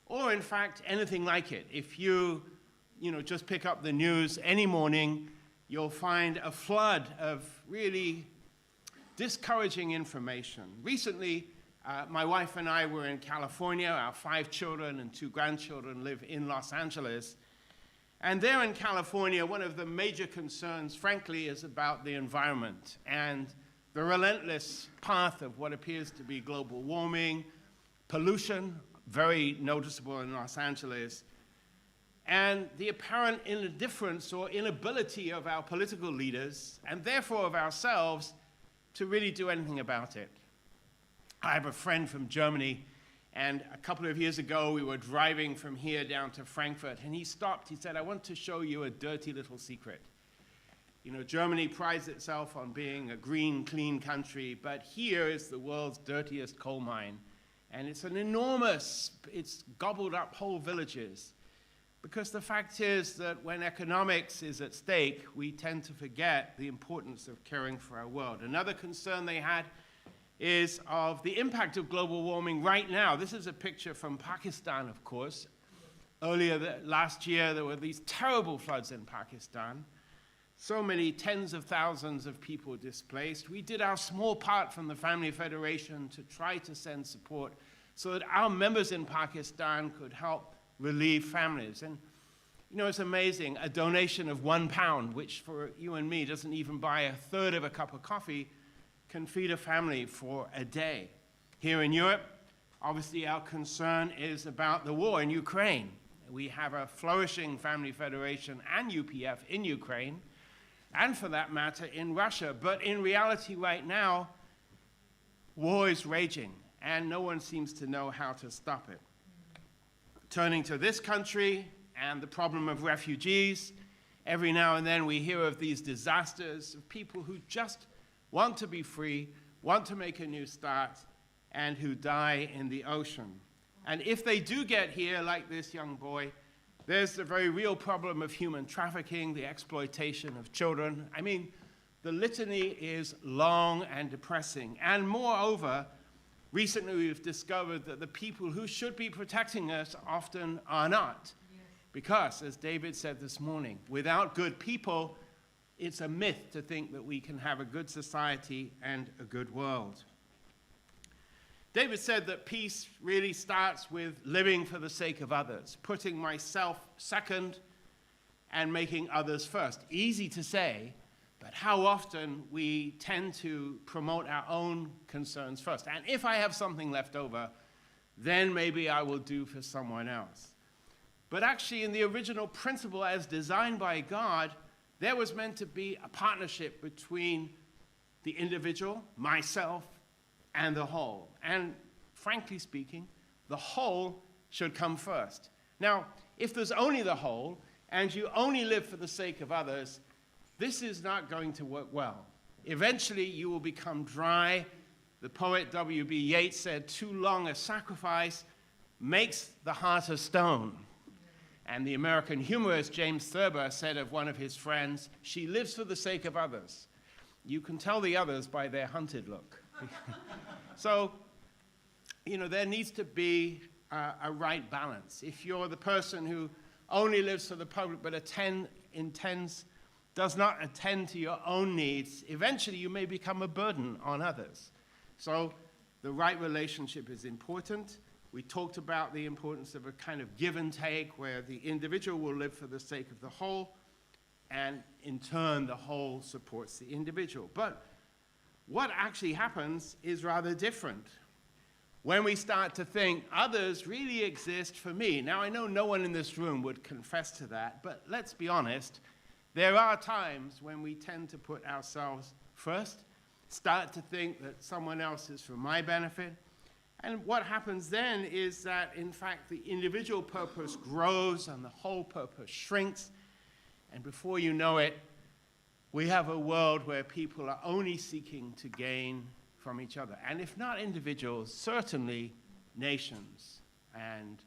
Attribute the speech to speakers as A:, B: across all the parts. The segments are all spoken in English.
A: or in fact anything like it. If you just pick up the news any morning, you'll find a flood of really discouraging information. Recently, my wife and I were in California. Our 5 children and 2 grandchildren live in Los Angeles. And there in California, one of the major concerns, frankly, is about the environment and the relentless path of what appears to be global warming, pollution, very noticeable in Los Angeles, and the apparent indifference or inability of our political leaders, and therefore of ourselves, to really do anything about it. I have a friend from Germany, and a couple of years ago we were driving from here down to Frankfurt, and he stopped. He said, "I want to show you a dirty little secret. Germany prides itself on being a green, clean country, but here is the world's dirtiest coal mine. And it's it's gobbled up whole villages. Because the fact is that when economics is at stake, we tend to forget the importance of caring for our world." Another concern they had is of the impact of global warming right now. This is a picture from Pakistan, of course. Earlier last year, there were these terrible floods in Pakistan. So many tens of thousands of people displaced. We did our small part from the Family Federation to try to send support so that our members in Pakistan could help relieve families. And it's amazing, a donation of £1, which for you and me doesn't even buy a third of a cup of coffee, can feed a family for a day. Here in Europe, obviously our concern is about the war in Ukraine. We have a flourishing Family Federation and UPF in Ukraine, and for that matter in Russia. But in reality right now, war is raging, and no one seems to know how to stop it. Turning to this country and the problem of refugees, every now and then we hear of these disasters of people who just want to be free, want to make a new start, and who die in the ocean. And if they do get here, like this young boy, there's the very real problem of human trafficking, the exploitation of children. I mean, the litany is long and depressing. And moreover, recently we've discovered that the people who should be protecting us often are not. Because, as David said this morning, without good people, it's a myth to think that we can have a good society and a good world. David said that peace really starts with living for the sake of others, putting myself second and making others first. Easy to say, but how often we tend to promote our own concerns first. And if I have something left over, then maybe I will do for someone else. But actually, in the original principle as designed by God, there was meant to be a partnership between the individual, myself, and the whole. And frankly speaking, the whole should come first. Now, if there's only the whole, and you only live for the sake of others, this is not going to work well. Eventually, you will become dry. The poet W.B. Yeats said, "Too long a sacrifice makes the heart of stone." And the American humorist James Thurber said of one of his friends, "She lives for the sake of others. You can tell the others by their hunted look." So, there needs to be a right balance. If you're the person who only lives for the public but does not attend to your own needs, eventually you may become a burden on others. So the right relationship is important. We talked about the importance of a kind of give and take where the individual will live for the sake of the whole, and in turn the whole supports the individual. But what actually happens is rather different. When we start to think others really exist for me. Now, I know no one in this room would confess to that, but let's be honest, there are times when we tend to put ourselves first, start to think that someone else is for my benefit. And what happens then is that, in fact, the individual purpose grows and the whole purpose shrinks. And before you know it, we have a world where people are only seeking to gain from each other. And if not individuals, certainly nations. And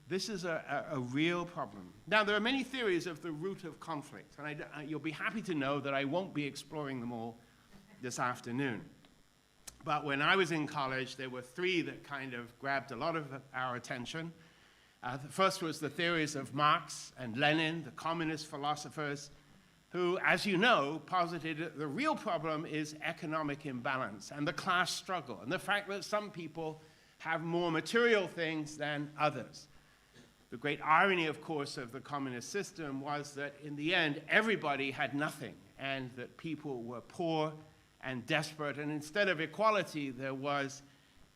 A: this is a real problem. Now, there are many theories of the root of conflict. And you'll be happy to know that I won't be exploring them all this afternoon. But when I was in college, there were three that kind of grabbed a lot of our attention. The first was the theories of Marx and Lenin, the communist philosophers, who, as you know, posited that the real problem is economic imbalance and the class struggle, and the fact that some people have more material things than others. The great irony, of course, of the communist system was that in the end, everybody had nothing, and that people were poor and desperate, and instead of equality, there was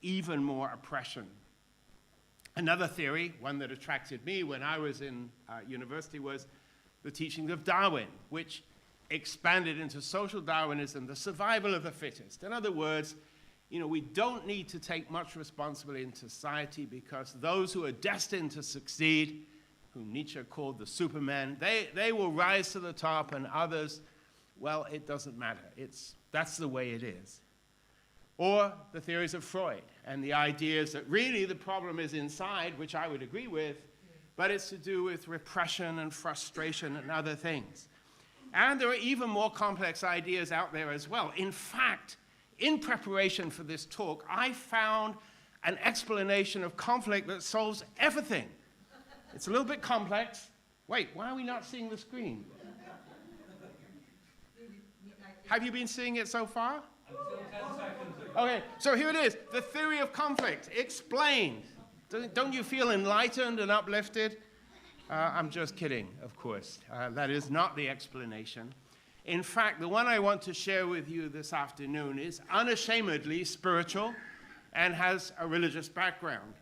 A: even more oppression. Another theory, one that attracted me when I was in university, was the teachings of Darwin, which expanded into social Darwinism, the survival of the fittest. In other words, we don't need to take much responsibility in society because those who are destined to succeed, whom Nietzsche called the supermen, they will rise to the top, and others, well, it doesn't matter. That's the way it is. Or the theories of Freud and the ideas that really the problem is inside, which I would agree with, but it's to do with repression and frustration and other things. And there are even more complex ideas out there as well. In fact, in preparation for this talk, I found an explanation of conflict that solves everything. It's a little bit complex. Wait, why are we not seeing the screen? Have you been seeing it so far?
B: Until 10 seconds ago.
A: Okay, so here it is. The theory of conflict, explained. Don't you feel enlightened and uplifted? I'm just kidding, of course. That is not the explanation. In fact, the one I want to share with you this afternoon is unashamedly spiritual and has a religious background.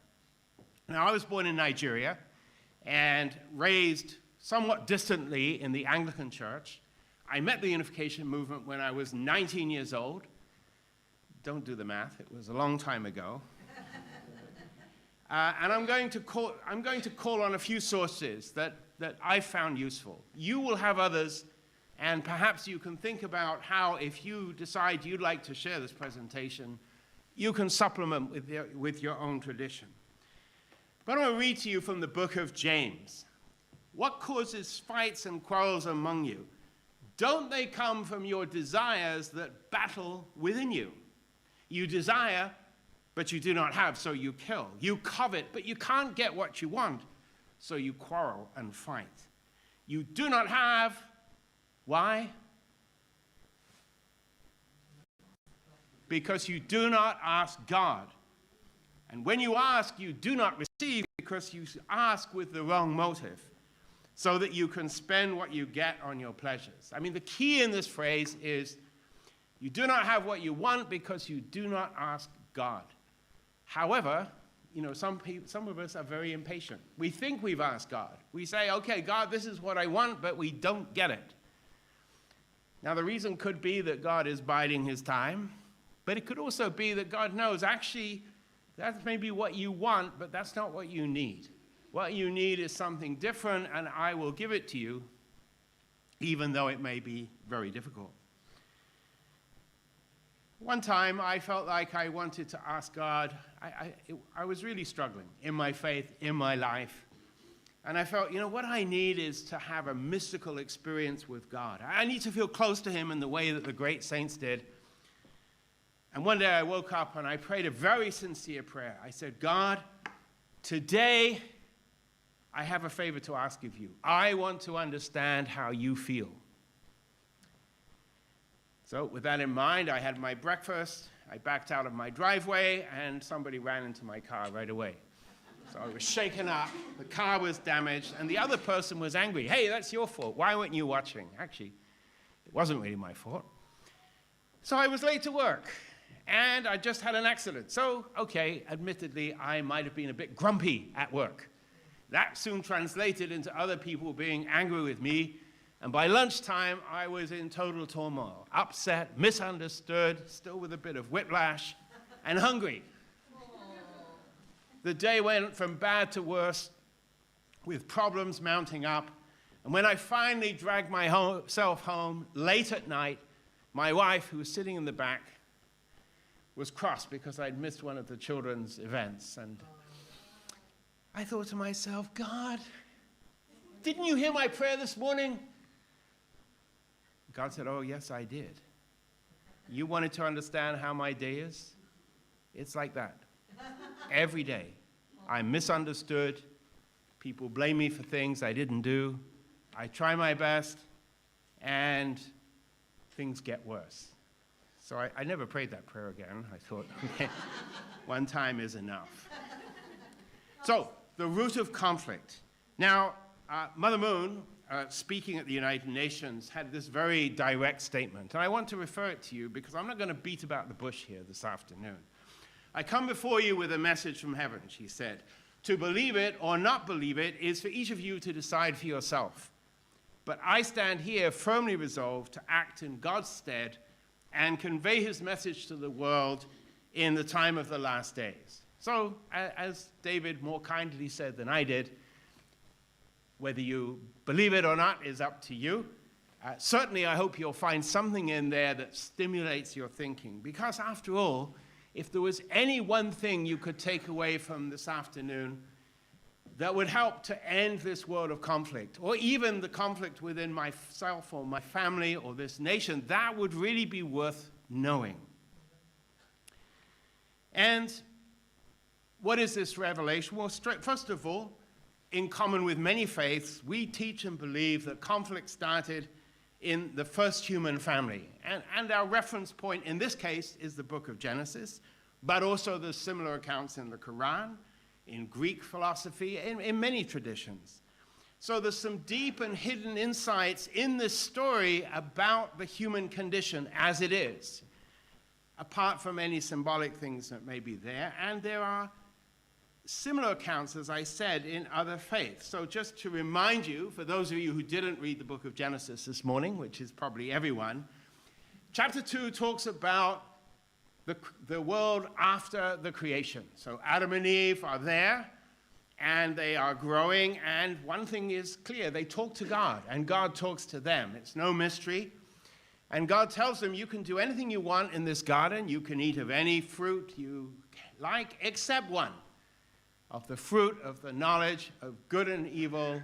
A: Now, I was born in Nigeria and raised somewhat distantly in the Anglican Church. I met the Unification Movement when I was 19 years old. Don't do the math, it was a long time ago. And I'm going to call on a few sources that I found useful. You will have others, and perhaps you can think about how, if you decide you'd like to share this presentation, you can supplement with your own tradition. But I'm going to read to you from the book of James. What causes fights and quarrels among you? Don't they come from your desires that battle within you? You desire, but you do not have, so you kill. You covet, but you can't get what you want, so you quarrel and fight. You do not have. Why? Because you do not ask God. And when you ask, you do not receive because you ask with the wrong motive, so that you can spend what you get on your pleasures. I mean, the key in this phrase is you do not have what you want because you do not ask God. However, some of us are very impatient. We think we've asked God. We say, okay, God, this is what I want, but we don't get it. Now, the reason could be that God is biding his time, but it could also be that God knows, actually, that's maybe what you want, but that's not what you need. What you need is something different, and I will give it to you, even though it may be very difficult. One time, I felt like I wanted to ask God. I was really struggling in my faith, in my life. And I felt, what I need is to have a mystical experience with God. I need to feel close to him in the way that the great saints did. And one day I woke up and I prayed a very sincere prayer. I said, God, today I have a favor to ask of you. I want to understand how you feel. So with that in mind, I had my breakfast, I backed out of my driveway, and somebody ran into my car right away. So I was shaken up, the car was damaged, and the other person was angry. Hey, that's your fault. Why weren't you watching? Actually, it wasn't really my fault. So I was late to work, and I just had an accident. So, okay, admittedly, I might have been a bit grumpy at work. That soon translated into other people being angry with me, and by lunchtime, I was in total turmoil, upset, misunderstood, still with a bit of whiplash, and hungry. The day went from bad to worse, with problems mounting up, and when I finally dragged myself home late at night, my wife, who was sitting in the back, was cross because I'd missed one of the children's events, and I thought to myself, God, didn't you hear my prayer this morning? God said, oh, yes, I did. You wanted to understand how my day is? It's like that. Every day. I'm misunderstood. People blame me for things I didn't do. I try my best, and things get worse. So I never prayed that prayer again. I thought, one time is enough. So, the root of conflict. Now, Mother Moon, speaking at the United Nations, had this very direct statement, and I want to refer it to you because I'm not going to beat about the bush here this afternoon. I come before you with a message from heaven, she said. To believe it or not believe it is for each of you to decide for yourself. But I stand here firmly resolved to act in God's stead and convey his message to the world in the time of the last days. So, as David more kindly said than I did, whether you believe it or not is up to you. Certainly, I hope you'll find something in there that stimulates your thinking. Because after all, if there was any one thing you could take away from this afternoon that would help to end this world of conflict, or even the conflict within myself or my family or this nation, that would really be worth knowing. And what is this revelation? Well, first of all, in common with many faiths, we teach and believe that conflict started in the first human family. And our reference point in this case is the book of Genesis, but also there's similar accounts in the Quran, in Greek philosophy, in many traditions. So there's some deep and hidden insights in this story about the human condition as it is, apart from any symbolic things that may be there. And there are similar accounts, as I said, in other faiths. So just to remind you, for those of you who didn't read the book of Genesis this morning, which is probably everyone, chapter 2 talks about the world after the creation. So Adam and Eve are there, and they are growing, and one thing is clear, they talk to God, and God talks to them. It's no mystery. And God tells them, you can do anything you want in this garden, you can eat of any fruit you like, except one. Of the fruit of the knowledge of good and evil,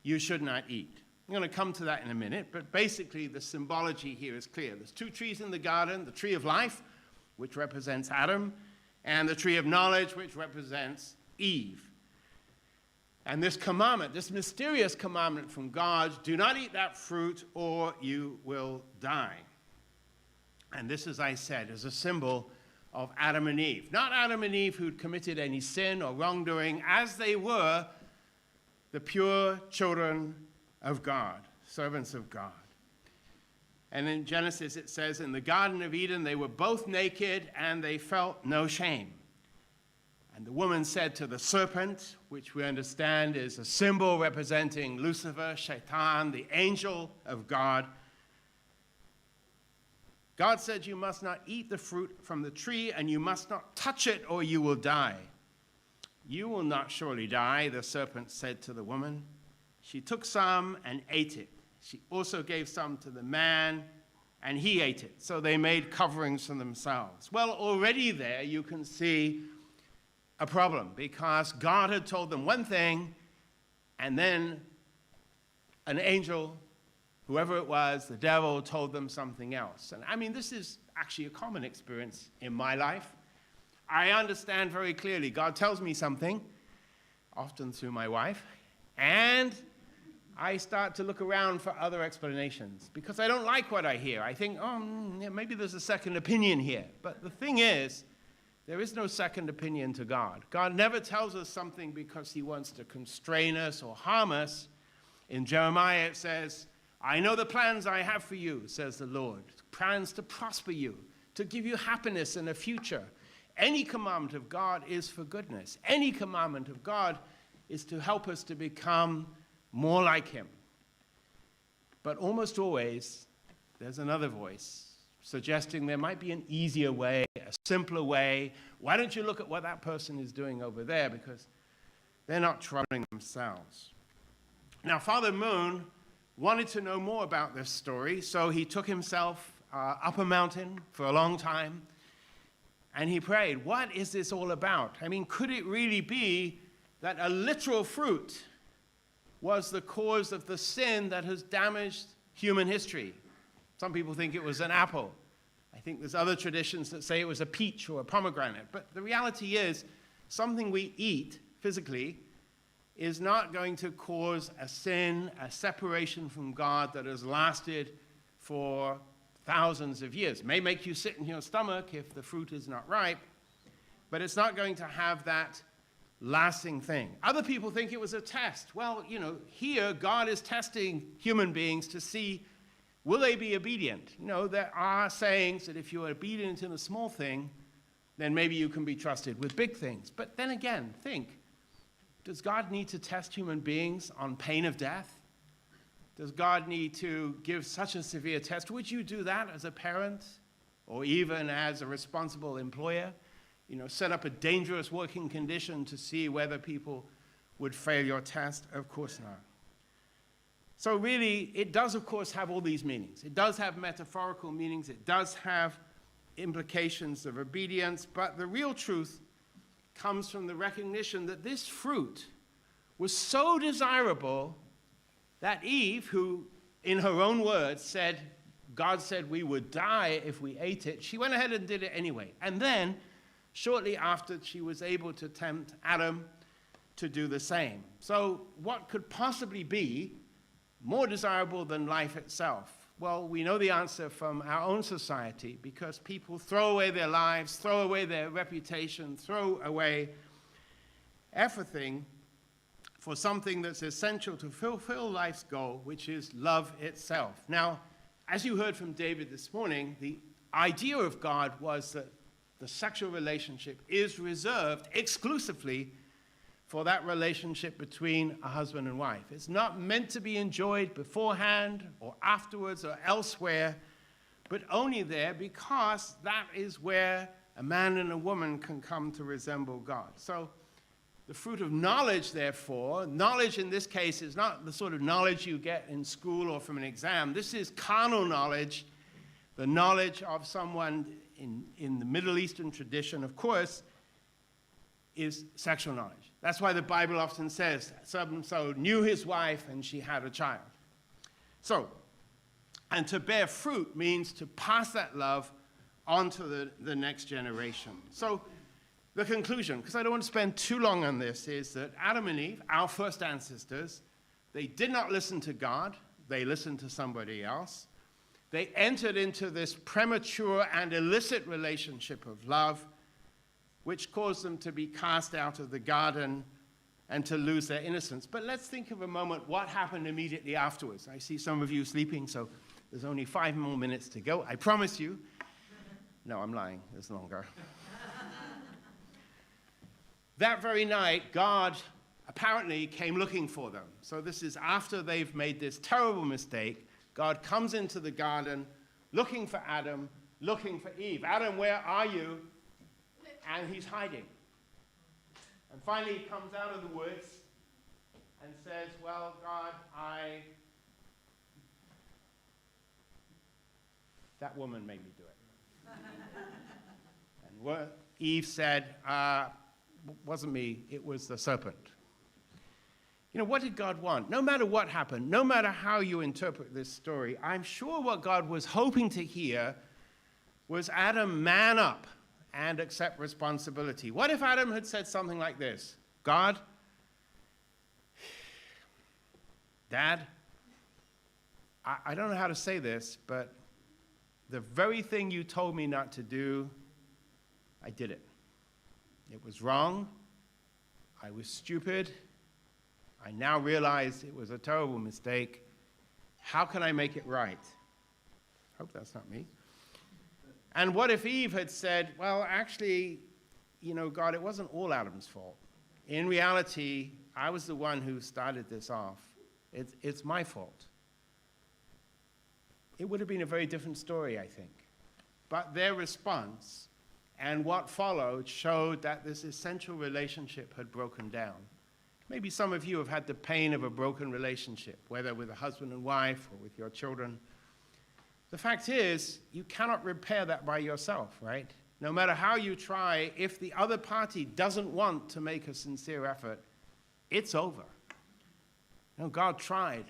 A: you should not eat. I'm going to come to that in a minute, but basically the symbology here is clear. There's two trees in the garden, the tree of life, which represents Adam, and the tree of knowledge, which represents Eve. And this commandment, this mysterious commandment from God, do not eat that fruit or you will die. And this, as I said, is a symbol of Adam and Eve. Not Adam and Eve who'd committed any sin or wrongdoing, as they were the pure children of God, servants of God. And in Genesis it says, in the Garden of Eden they were both naked and they felt no shame. And the woman said to the serpent, which we understand is a symbol representing Lucifer, Shaitan, the angel of God, God said, you must not eat the fruit from the tree, and you must not touch it, or you will die. You will not surely die, the serpent said to the woman. She took some and ate it. She also gave some to the man, and he ate it. So they made coverings for themselves. Well, already there you can see a problem, because God had told them one thing, and then an angel, whoever it was, the devil, told them something else. And I mean, this is actually a common experience in my life. I understand very clearly. God tells me something, often through my wife, and I start to look around for other explanations because I don't like what I hear. I think, yeah, maybe there's a second opinion here. But the thing is, there is no second opinion to God. God never tells us something because he wants to constrain us or harm us. In Jeremiah it says, I know the plans I have for you, says the Lord, plans to prosper you, to give you happiness and a future. Any commandment of God is for goodness. Any commandment of God is to help us to become more like him. But almost always, there's another voice suggesting there might be an easier way, a simpler way. Why don't you look at what that person is doing over there? Because they're not troubling themselves. Now, Father Moon wanted to know more about this story, so he took himself up a mountain for a long time, and he prayed, what is this all about? I mean, could it really be that a literal fruit was the cause of the sin that has damaged human history? Some people think it was an apple. I think there's other traditions that say it was a peach or a pomegranate. But the reality is, something we eat physically is not going to cause a sin, a separation from God that has lasted for thousands of years. It may make you sick in your stomach if the fruit is not ripe, but it's not going to have that lasting thing. Other people think it was a test. Well, here God is testing human beings to see, will they be obedient? There are sayings that if you're obedient in a small thing, then maybe you can be trusted with big things. But then again, think, does God need to test human beings on pain of death? Does God need to give such a severe test? Would you do that as a parent or even as a responsible employer? Set up a dangerous working condition to see whether people would fail your test? Of course not. So really, it does, of course, have all these meanings. It does have metaphorical meanings. It does have implications of obedience. But the real truth comes from the recognition that this fruit was so desirable that Eve, who, in her own words, said, God said we would die if we ate it, she went ahead and did it anyway. And then, shortly after, she was able to tempt Adam to do the same. So what could possibly be more desirable than life itself? Well, we know the answer from our own society, because people throw away their lives, throw away their reputation, throw away everything for something that's essential to fulfill life's goal, which is love itself. Now, as you heard from David this morning, the idea of God was that the sexual relationship is reserved exclusively for that relationship between a husband and wife. It's not meant to be enjoyed beforehand or afterwards or elsewhere, but only there because that is where a man and a woman can come to resemble God. So the fruit of knowledge, therefore, knowledge in this case is not the sort of knowledge you get in school or from an exam. This is carnal knowledge, the knowledge of someone in the Middle Eastern tradition, of course, is sexual knowledge. That's why the Bible often says, so-and-so knew his wife and she had a child. So, and to bear fruit means to pass that love on to the next generation. So the conclusion, because I don't want to spend too long on this, is that Adam and Eve, our first ancestors, they did not listen to God. They listened to somebody else. They entered into this premature and illicit relationship of love, which caused them to be cast out of the garden and to lose their innocence. But let's think of a moment what happened immediately afterwards. I see some of you sleeping, so there's only 5 more minutes to go. I promise you. No, I'm lying. It's longer. That very night, God apparently came looking for them. So this is after they've made this terrible mistake. God comes into the garden looking for Adam, looking for Eve. Adam, where are you? And he's hiding. And finally he comes out of the woods and says, well, God, that woman made me do it. And Eve said, wasn't me, it was the serpent. What did God want? No matter what happened, no matter how you interpret this story, I'm sure what God was hoping to hear was Adam man up and accept responsibility. What if Adam had said something like this? God, Dad, I don't know how to say this, but the very thing you told me not to do, I did it. It was wrong. I was stupid. I now realize it was a terrible mistake. How can I make it right? Hope that's not me. And what if Eve had said, well, actually, God, it wasn't all Adam's fault. In reality, I was the one who started this off. It's my fault. It would have been a very different story, I think. But their response and what followed showed that this essential relationship had broken down. Maybe some of you have had the pain of a broken relationship, whether with a husband and wife or with your children. The fact is, you cannot repair that by yourself, right? No matter how you try, if the other party doesn't want to make a sincere effort, it's over. God tried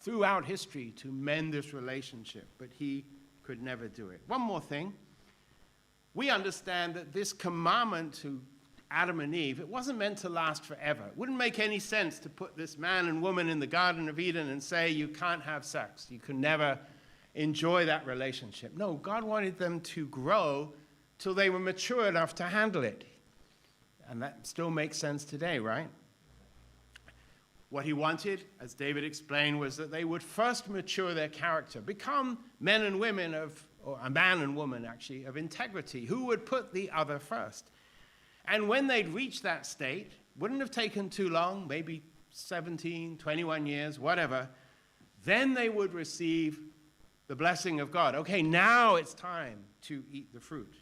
A: throughout history to mend this relationship, but he could never do it. One more thing. We understand that this commandment to Adam and Eve, it wasn't meant to last forever. It wouldn't make any sense to put this man and woman in the Garden of Eden and say, you can't have sex. You can never enjoy that relationship. No, God wanted them to grow till they were mature enough to handle it. And that still makes sense today, right? What he wanted, as David explained, was that they would first mature their character, become men and women or a man and woman actually, of integrity, who would put the other first. And when they'd reached that state, wouldn't have taken too long, maybe 17, 21 years, whatever, then they would receive the blessing of God. Okay, now it's time to eat the fruit.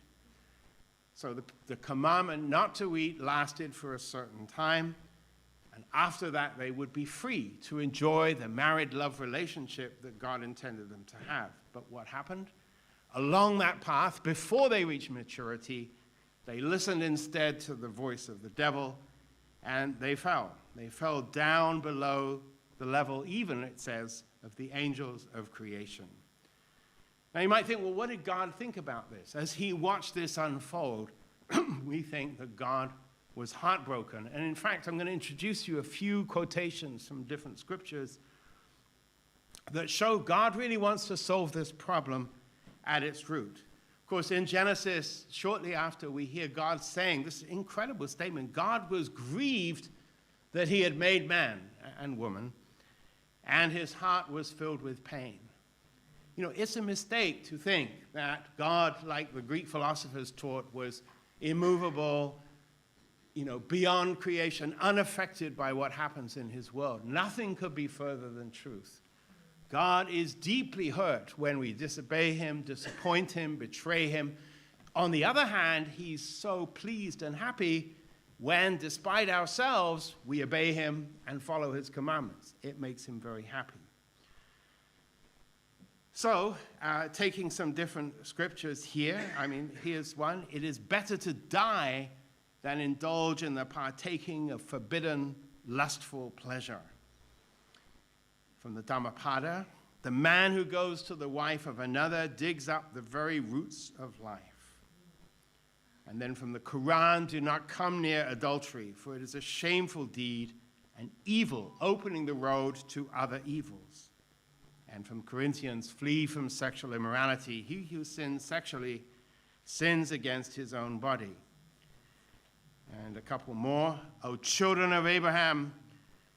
A: So the commandment not to eat lasted for a certain time, and after that they would be free to enjoy the married love relationship that God intended them to have. But what happened? Along that path, before they reached maturity, they listened instead to the voice of the devil, and they fell. They fell down below the level, even, it says, of the angels of creation. Now you might think, well, what did God think about this? As he watched this unfold, we think that God was heartbroken. And in fact, I'm going to introduce you a few quotations from different scriptures that show God really wants to solve this problem at its root. Of course, in Genesis, shortly after, we hear God saying this incredible statement: God was grieved that he had made man and woman, and his heart was filled with pain. You know, it's a mistake to think that God, like the Greek philosophers taught, was immovable, you know, beyond creation, unaffected by what happens in his world. Nothing could be further than truth. God is deeply hurt when we disobey him, disappoint him, betray him. On the other hand, he's so pleased and happy when, despite ourselves, we obey him and follow his commandments. It makes him very happy. So, taking some different scriptures here, here's one. It is better to die than indulge in the partaking of forbidden, lustful pleasure. From the Dhammapada, the man who goes to the wife of another digs up the very roots of life. And then from the Quran, do not come near adultery, for it is a shameful deed, an evil, opening the road to other evils. And from Corinthians, flee from sexual immorality. He who sins sexually sins against his own body. And a couple more. O children of Abraham,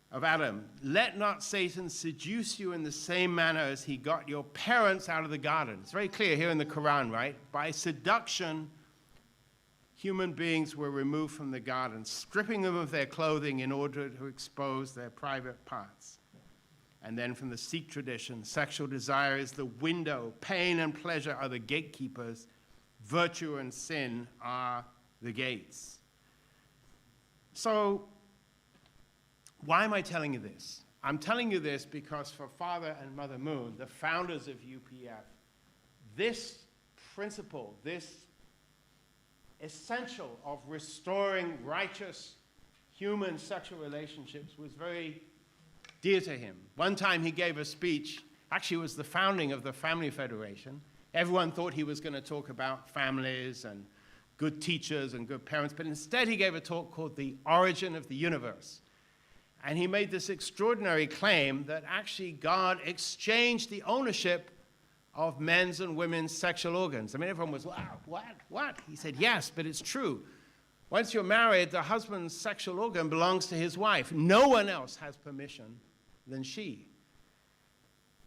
A: of Adam, let not Satan seduce you in the same manner as he got your parents out of the garden. It's very clear here in the Quran, right? By seduction, human beings were removed from the garden, stripping them of their clothing in order to expose their private parts. And then from the Sikh tradition, sexual desire is the window, pain and pleasure are the gatekeepers, virtue and sin are the gates. So, why am I telling you this? I'm telling you this because for Father and Mother Moon, the founders of UPF, this principle, this essential of restoring righteous human sexual relationships was very dear to him. One time he gave a speech, actually it was the founding of the Family Federation. Everyone thought he was going to talk about families and good teachers and good parents, but instead he gave a talk called The Origin of the Universe. And he made this extraordinary claim that actually God exchanged the ownership of men's and women's sexual organs. I mean, everyone was, wow, what? He said, yes, but it's true. Once you're married, the husband's sexual organ belongs to his wife. No one else has permission than she,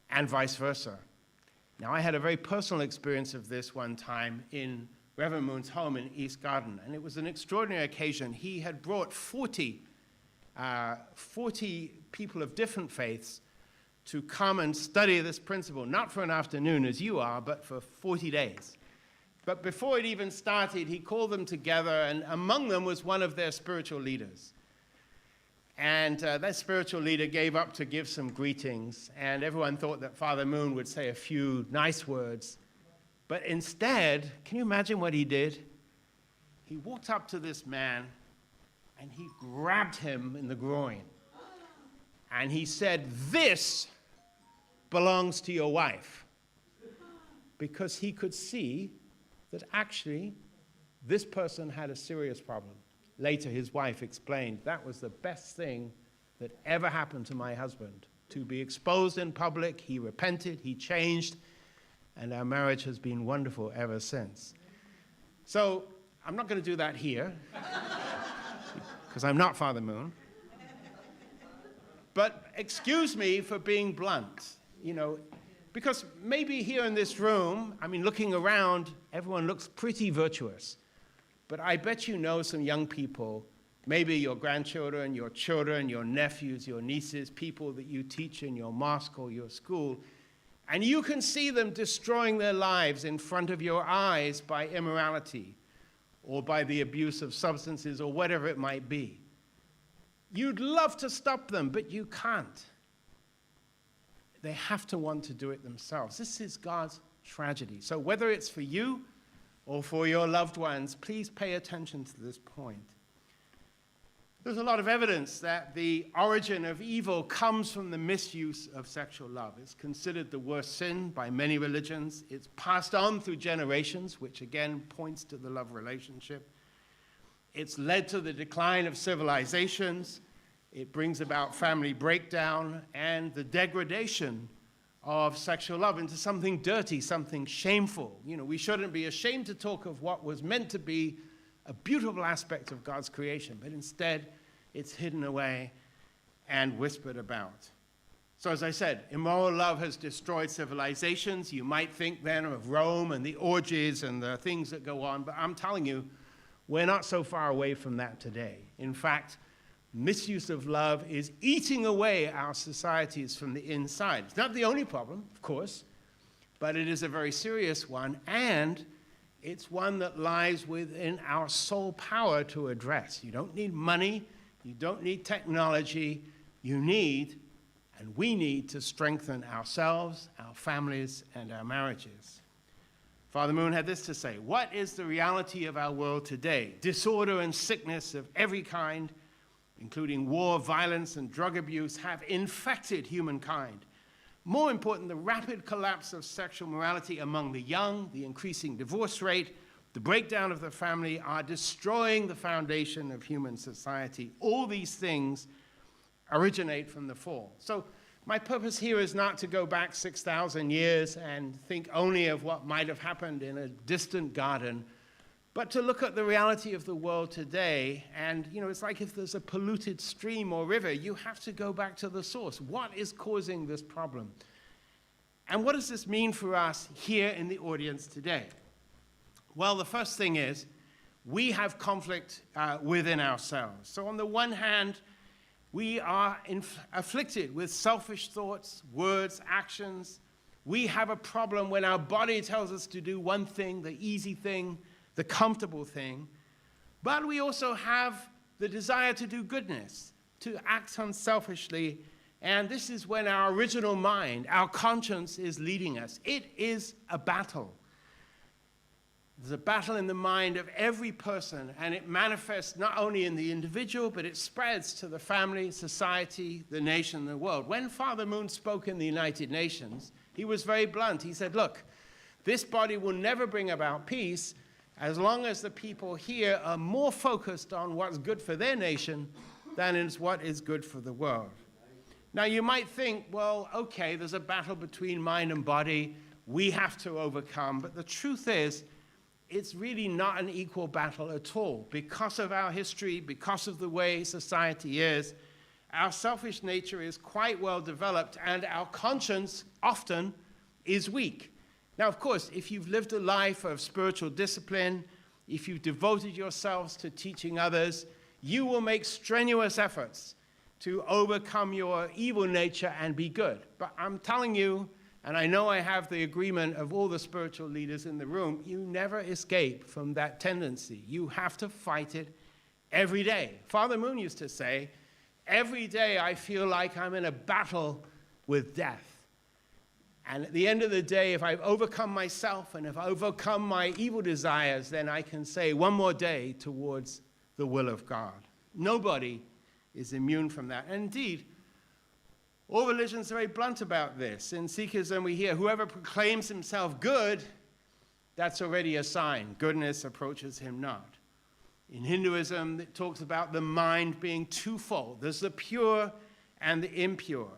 A: and vice versa. Now, I had a very personal experience of this one time in Reverend Moon's home in East Garden, and it was an extraordinary occasion. He had brought 40 people of different faiths to come and study this principle, not for an afternoon as you are, but for 40 days. But before it even started, he called them together, and among them was one of their spiritual leaders. And that spiritual leader gave up to give some greetings, and everyone thought that Father Moon would say a few nice words. But instead, can you imagine what he did? He walked up to this man, and he grabbed him in the groin. And he said, "This belongs to your wife." because he could see that actually this person had a serious problem. Later, his wife explained, that was the best thing that ever happened to my husband. To be exposed in public, he repented, he changed, and our marriage has been wonderful ever since. So, I'm not going to do that here, because I'm not Father Moon. But excuse me for being blunt, because maybe here in this room, looking around, everyone looks pretty virtuous. But I bet you know some young people, maybe your grandchildren, your children, your nephews, your nieces, people that you teach in your mosque or your school, and you can see them destroying their lives in front of your eyes by immorality or by the abuse of substances or whatever it might be. You'd love to stop them, but you can't. They have to want to do it themselves. This is God's tragedy. So whether it's for you or for your loved ones, please pay attention to this point. There's a lot of evidence that the origin of evil comes from the misuse of sexual love. It's considered the worst sin by many religions. It's passed on through generations, which again points to the love relationship. It's led to the decline of civilizations. It brings about family breakdown and the degradation of sexual love into something dirty, something shameful. We shouldn't be ashamed to talk of what was meant to be a beautiful aspect of God's creation, but instead it's hidden away and whispered about. So as I said, immoral love has destroyed civilizations. You might think then of Rome and the orgies and the things that go on, but I'm telling you, we're not so far away from that today. In fact, misuse of love is eating away our societies from the inside. It's not the only problem, of course, but it is a very serious one, and it's one that lies within our sole power to address. You don't need money, you don't need technology, you need, and we need to strengthen ourselves, our families, and our marriages. Father Moon had this to say: what is the reality of our world today? Disorder and sickness of every kind, including war, violence, and drug abuse, have infected humankind. More important, the rapid collapse of sexual morality among the young, the increasing divorce rate, the breakdown of the family are destroying the foundation of human society. All these things originate from the fall. So my purpose here is not to go back 6,000 years and think only of what might have happened in a distant garden, but to look at the reality of the world today. And, it's like if there's a polluted stream or river, you have to go back to the source. What is causing this problem? And what does this mean for us here in the audience today? Well, the first thing is we have conflict within ourselves. So on the one hand, we are afflicted with selfish thoughts, words, actions. We have a problem when our body tells us to do one thing, the easy thing, the comfortable thing. But we also have the desire to do goodness, to act unselfishly. And this is when our original mind, our conscience, is leading us. It is a battle. There's a battle in the mind of every person, and it manifests not only in the individual, but it spreads to the family, society, the nation, the world. When Father Moon spoke in the United Nations, he was very blunt. He said, look, this body will never bring about peace as long as the people here are more focused on what's good for their nation than is what is good for the world. Now, you might think, well, okay, there's a battle between mind and body. We have to overcome. But the truth is, it's really not an equal battle at all. Because of our history, because of the way society is, our selfish nature is quite well developed, and our conscience often is weak. Now, of course, if you've lived a life of spiritual discipline, if you've devoted yourselves to teaching others, you will make strenuous efforts to overcome your evil nature and be good. But I'm telling you, and I know I have the agreement of all the spiritual leaders in the room, you never escape from that tendency. You have to fight it every day. Father Moon used to say, every day I feel like I'm in a battle with death. And at the end of the day, if I've overcome myself and if I overcome my evil desires, then I can say one more day towards the will of God. Nobody is immune from that. And indeed, All religions are very blunt about this. In Sikhism, we hear, whoever proclaims himself good, that's already a sign. Goodness approaches him not. In Hinduism, it talks about the mind being twofold. There's the pure and the impure.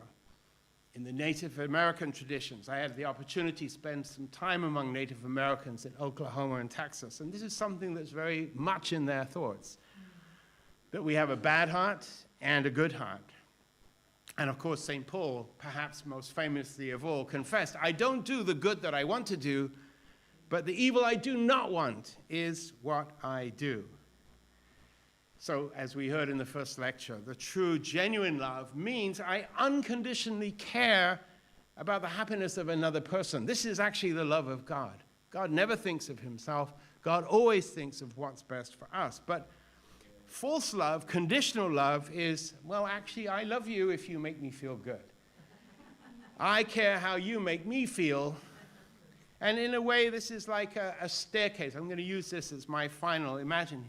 A: In the Native American traditions, I had the opportunity to spend some time among Native Americans in Oklahoma and Texas, and this is something that's very much in their thoughts, that we have a bad heart and a good heart. And of course, St. Paul, perhaps most famously of all, confessed, I don't do the good that I want to do, but the evil I do not want is what I do. So, as we heard in the first lecture, the true, genuine love means I unconditionally care about the happiness of another person. This is actually the love of God. God never thinks of himself. God always thinks of what's best for us. But false love, conditional love, is, well, actually, I love you if you make me feel good. I care how you make me feel. And in a way, this is like a staircase. I'm going to use this as my final imagine.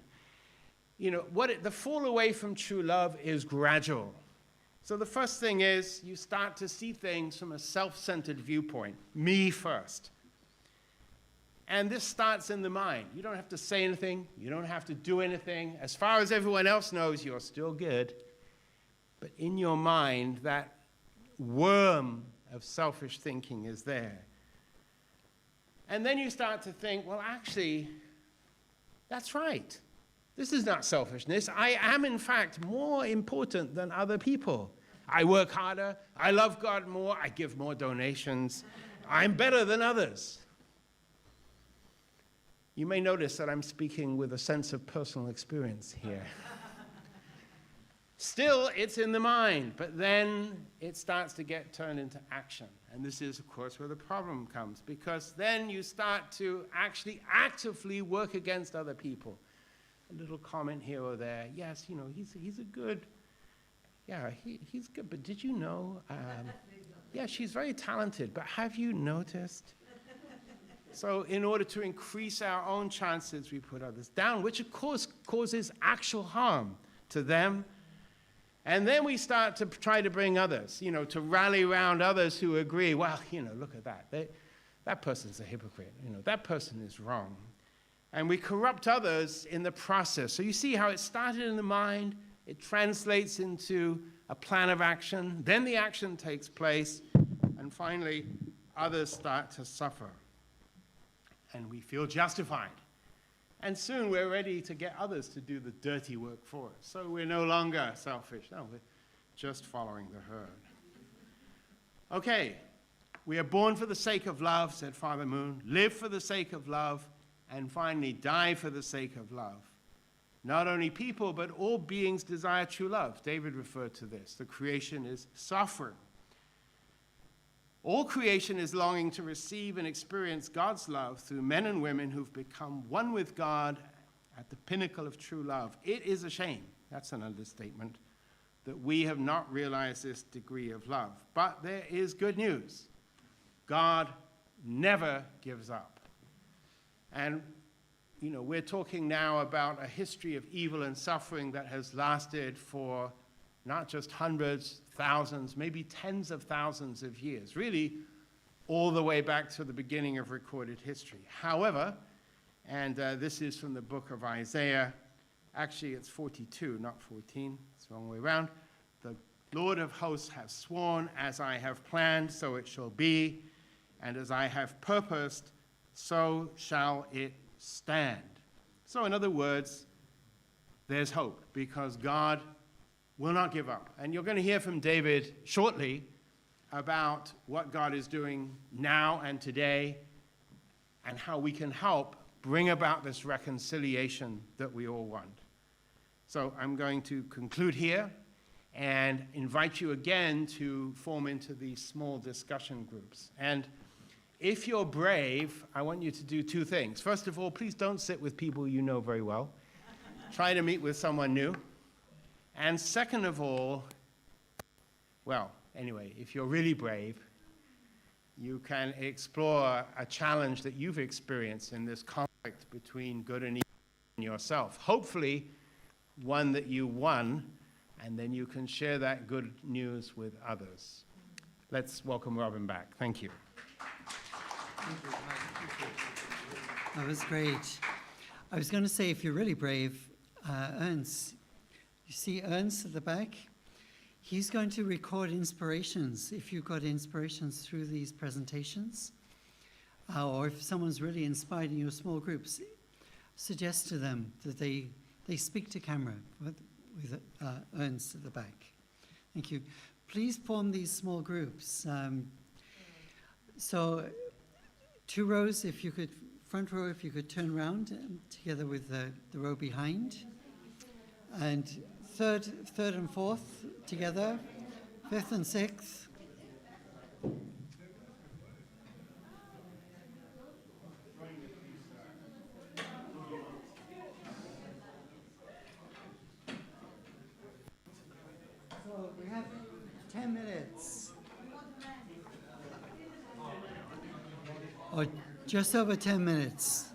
A: You know, the fall away from true love is gradual. So the first thing is you start to see things from a self-centered viewpoint. Me first. And this starts in the mind. You don't have to say anything. You don't have to do anything. As far as everyone else knows, you're still good. But in your mind, that worm of selfish thinking is there. And then you start to think, well, actually, that's right. This is not selfishness. I am, in fact, more important than other people. I work harder. I love God more. I give more donations. I'm better than others. You may notice that I'm speaking with a sense of personal experience here. Still, it's in the mind, but then it starts to get turned into action. And this is, of course, where the problem comes, because then you start to actually actively work against other people. A little comment here or there. Yes, you know, he's a good, yeah, he's good, but did you know, yeah, she's very talented, but have you noticed? So in order to increase our own chances, we put others down, which of course causes actual harm to them. And then we start to try to bring others, you know, to rally around others who agree, well, you know, look at that. That person's a hypocrite. You know, that person is wrong. And we corrupt others in the process. So you see how it started in the mind, it translates into a plan of action, then the action takes place, and finally, others start to suffer. And we feel justified. And soon we're ready to get others to do the dirty work for us. So we're no longer selfish. No, we're just following the herd. Okay, we are born for the sake of love, said Father Moon, live for the sake of love, and finally die for the sake of love. Not only people, but all beings desire true love. David referred to this. The creation is suffering. All creation is longing to receive and experience God's love through men and women who've become one with God at the pinnacle of true love. It is a shame, that's an understatement, that we have not realized this degree of love. But there is good news. God never gives up. And, you know, we're talking now about a history of evil and suffering that has lasted for not just hundreds, thousands, maybe tens of thousands of years, really all the way back to the beginning of recorded history. However, and this is from the book of Isaiah, actually it's 42, not 14, it's the wrong way around. The Lord of hosts has sworn, as I have planned, so it shall be, and as I have purposed, so shall it stand. So in other words, there's hope, because God will not give up. And you're going to hear from David shortly about what God is doing now and today and how we can help bring about this reconciliation that we all want. So I'm going to conclude here and invite you again to form into these small discussion groups. And if you're brave, I want you to do two things. First of all, please don't sit with people you know very well. Try to meet with someone new. And second of all, well, anyway, if you're really brave, you can explore a challenge that you've experienced in this conflict between good and evil in yourself. Hopefully, one that you won, and then you can share that good news with others. let's welcome Robin back. Thank you.
C: That was great. I was going to say, if you're really brave, Ernst, you see Ernst at the back? He's going to record inspirations, if you've got inspirations through these presentations, or if someone's really inspired in your small groups, suggest to them that they speak to camera with Ernst at the back. Thank you. Please form these small groups. So 2 rows, if you could, front row, if you could turn around together with the row behind. And third and fourth together, 5th and 6th. So we have 10 minutes. Or just over 10 minutes.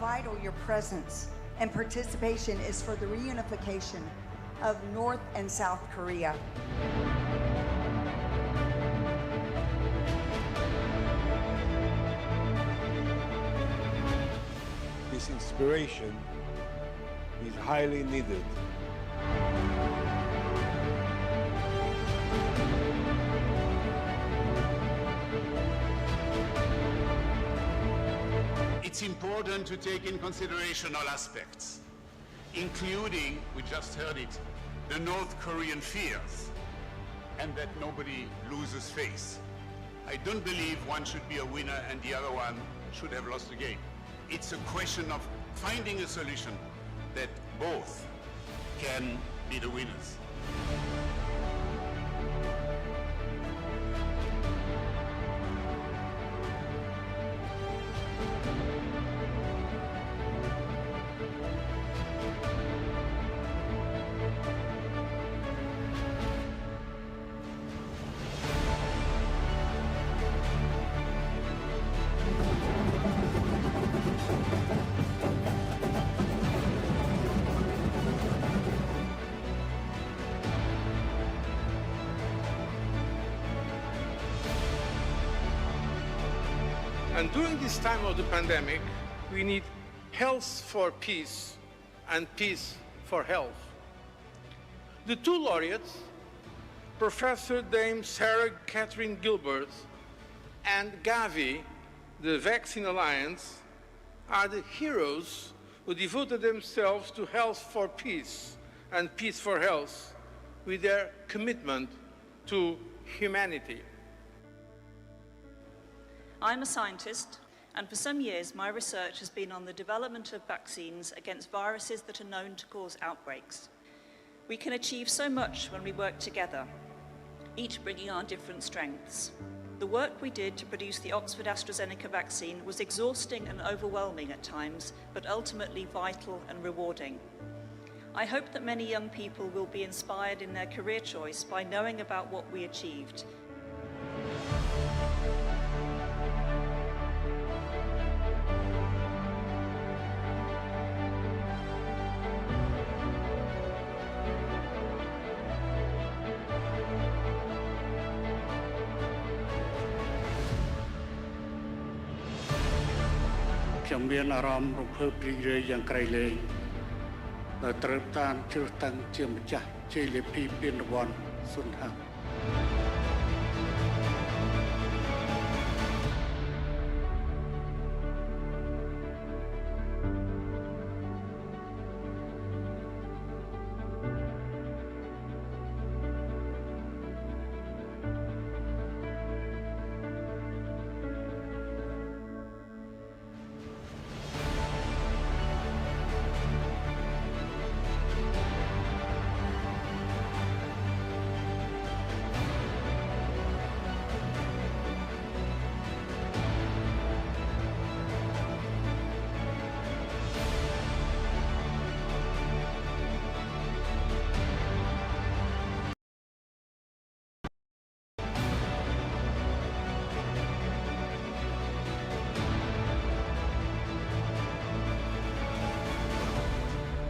D: Vital your presence and participation is for the reunification of North and South Korea.
E: This inspiration is highly needed.
F: It's important to take in consideration all aspects, including, we just heard it, the North Korean fears, and that nobody loses face. I don't believe one should be a winner and the other one should have lost the game. It's a question of finding a solution that both can be the winners.
G: And during this time of the pandemic, we need health for peace and peace for health. The 2 laureates, Professor Dame Sarah Catherine Gilbert and Gavi, the Vaccine Alliance, are the heroes who devoted themselves to health for peace and peace for health with their commitment to humanity.
H: I'm a scientist, and for some years my research has been on the development of vaccines against viruses that are known to cause outbreaks. We can achieve so much when we work together, each bringing our different strengths. The work we did to produce the Oxford AstraZeneca vaccine was exhausting and overwhelming at times, but ultimately vital and rewarding. I hope that many young people will be inspired in their career choice by knowing about what we achieved.
I: Trong miền Aram rộng hợp rì rê dạng cây lệ, và trợp tan chưa tăng chưa một chả. chỉ là phí biên bọn xuân hàng.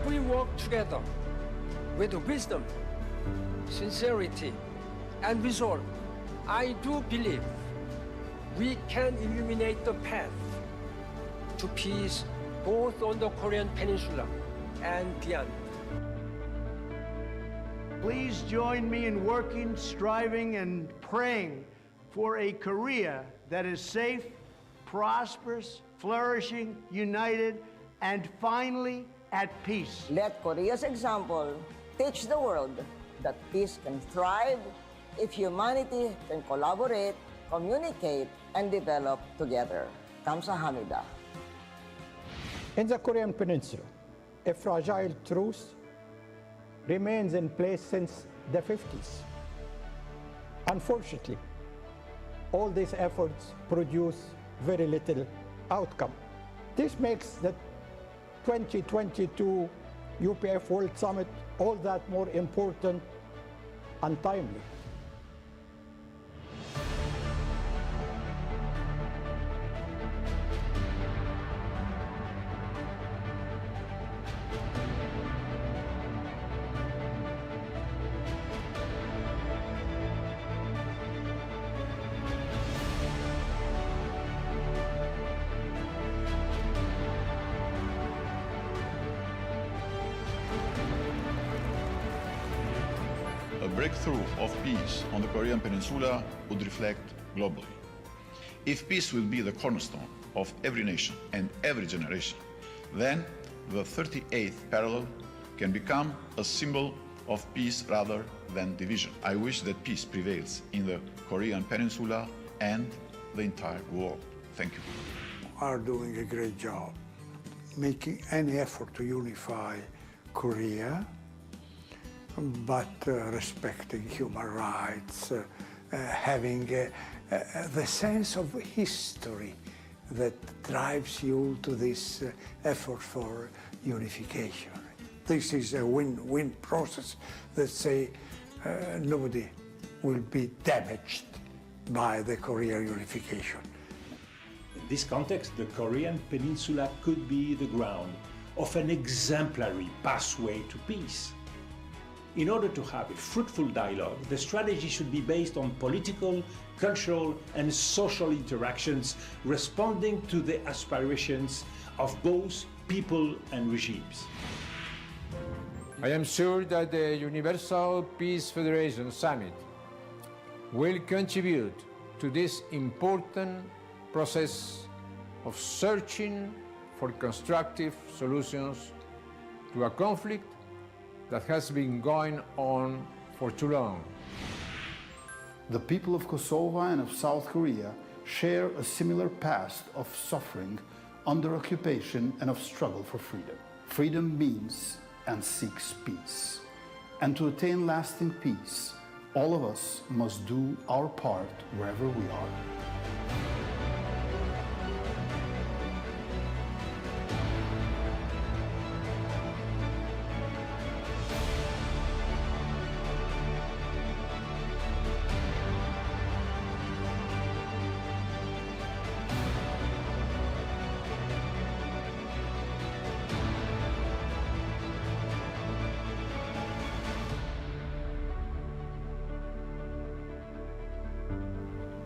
J: We work together with wisdom, sincerity, and resolve. I do believe we can illuminate the path to peace both on the Korean Peninsula and beyond.
K: Please join me in working, striving, and praying for a Korea that is safe, prosperous, flourishing, united, and finally at peace.
L: Let Korea's example teach the world that peace can thrive if humanity can collaborate, communicate, and develop together. Kamsahamnida.
M: In the Korean Peninsula, a fragile truce remains in place since the 50s. Unfortunately, all these efforts produce very little outcome. This makes the 2022 UPF World Summit all that more important and timely.
N: A breakthrough of peace on the Korean Peninsula would reflect globally. If peace will be the cornerstone of every nation and every generation, then the 38th parallel can become a symbol of peace rather than division. I wish that peace prevails in the Korean Peninsula and the entire world. Thank you.
O: Are doing a great job making any effort to unify Korea, but respecting human rights, having the sense of history that drives you to this effort for unification. This is a win-win process that say nobody will be damaged by the Korean unification.
P: In this context, the Korean Peninsula could be the ground of an exemplary pathway to peace. In order to have a fruitful dialogue, the strategy should be based on political, cultural, and social interactions responding to the aspirations of both people and regimes.
Q: I am sure that the Universal Peace Federation Summit will contribute to this important process of searching for constructive solutions to a conflict that has been going on for too long.
R: The people of Kosovo and of South Korea share a similar past of suffering under occupation and of struggle for freedom. Freedom means and seeks peace. And to attain lasting peace, all of us must do our part wherever we are.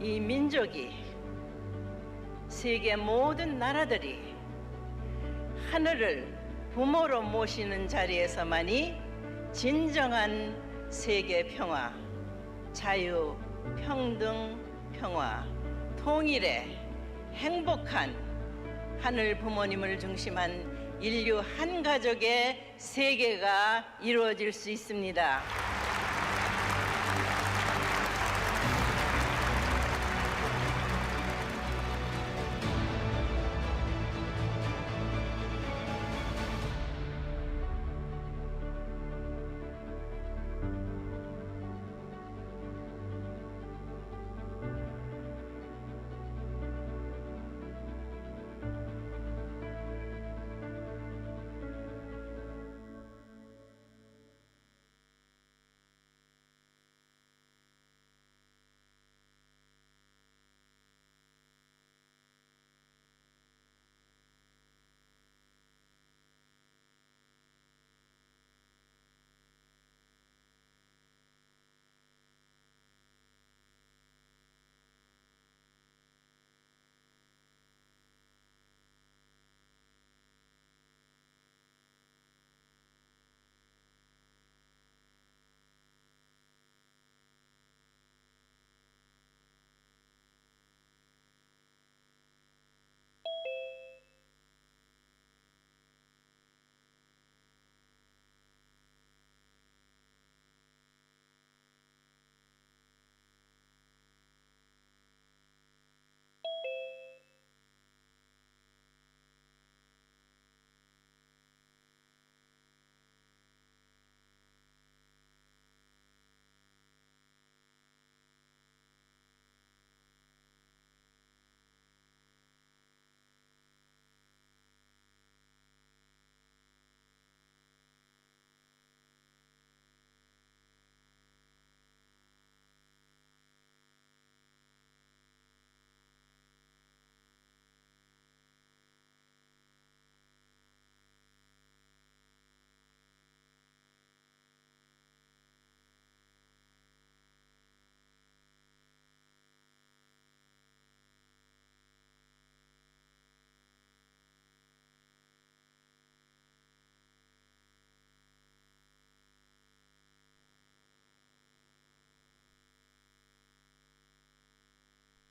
S: 이 민족이 세계 모든 나라들이 하늘을 부모로 모시는 자리에서만이 진정한 세계 평화, 자유, 평등, 평화, 통일의 행복한 하늘 부모님을 중심한 인류 한 가족의 세계가 이루어질 수 있습니다.